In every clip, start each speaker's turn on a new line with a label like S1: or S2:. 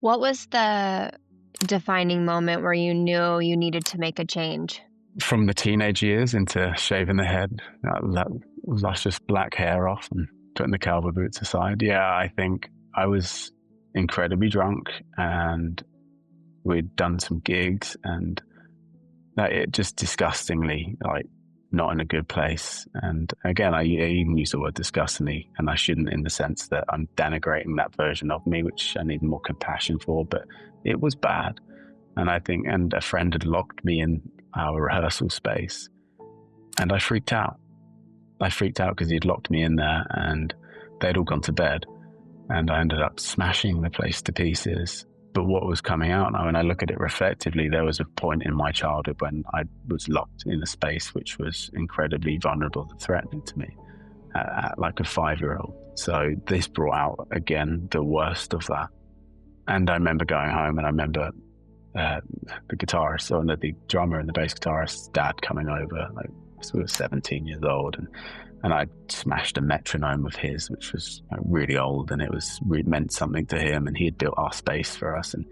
S1: What was the defining moment where you knew you needed to make a change?
S2: From the teenage years into shaving the head, that luscious black hair off and putting the cowboy boots aside. Yeah, I think I was incredibly drunk and we'd done some gigs and that it just disgustingly, like, not in a good place. And again, I even use the word disgustingly, and I shouldn't, in the sense that I'm denigrating that version of me, which I need more compassion for, but it was bad. And I think, and a friend had locked me in our rehearsal space and I freaked out. I freaked out because he'd locked me in there and they'd all gone to bed and I ended up smashing the place to pieces. But what was coming out now, when I look at it reflectively, there was a point in my childhood when I was locked in a space which was incredibly vulnerable and threatening to me at like a 5-year-old. So this brought out, again, the worst of that. And I remember going home and I remember the guitarist, or the drummer and the bass guitarist's dad coming over, like sort of 17 years old, and I smashed a metronome of his, which was really old, and it meant something to him, and he had built our space for us, and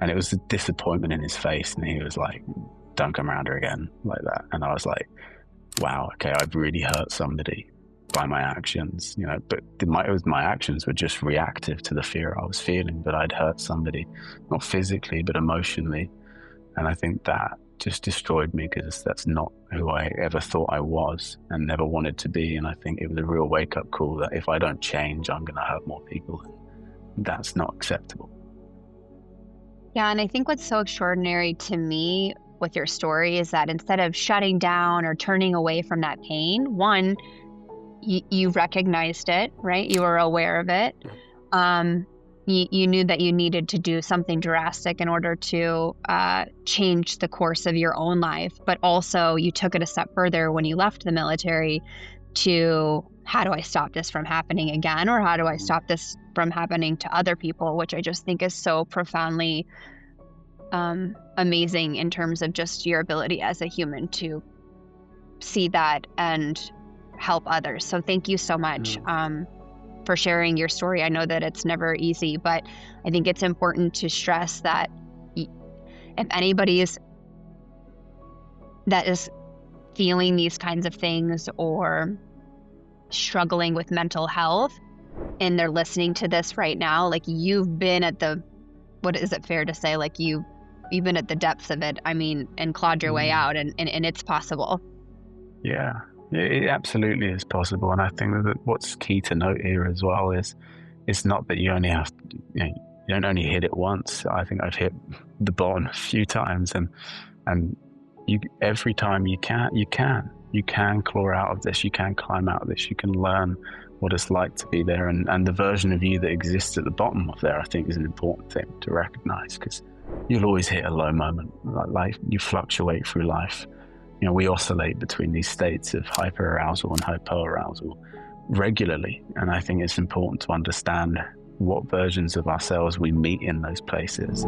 S2: it was a disappointment in his face, and he was like, "Don't come around here again," like that. And I was like, wow, okay, I've really hurt somebody by my actions, but my actions were just reactive to the fear I was feeling, but I'd hurt somebody, not physically, but emotionally. And I think that just destroyed me, because that's not who I ever thought I was and never wanted to be. And I think it was a real wake-up call that if I don't change, I'm going to hurt more people. And that's not acceptable.
S1: Yeah, and I think what's so extraordinary to me with your story is that instead of shutting down or turning away from that pain, one, you recognized it, right? You were aware of it. You knew that you needed to do something drastic in order to change the course of your own life. But also you took it a step further when you left the military to, how do I stop this from happening again? Or how do I stop this from happening to other people? Which I just think is so profoundly amazing in terms of just your ability as a human to see that and help others. So thank you so much for sharing your story. I know that it's never easy, but I think it's important to stress that if anybody that is feeling these kinds of things or struggling with mental health and they're listening to this right now, like, you've been at what is it fair to say? Like, you've been at the depths of it, and clawed your way out, and it's possible.
S2: Yeah. It absolutely is possible, and I think that what's key to note here as well is it's not that you only have to, you don't only hit it once. I think I've hit the bottom a few times, and you, every time you can claw out of this, you can climb out of this, you can learn what it's like to be there, and the version of you that exists at the bottom of there, I think, is an important thing to recognize, because you'll always hit a low moment. Like, you fluctuate through life. We oscillate between these states of hyperarousal and hypoarousal regularly. And I think it's important to understand what versions of ourselves we meet in those places.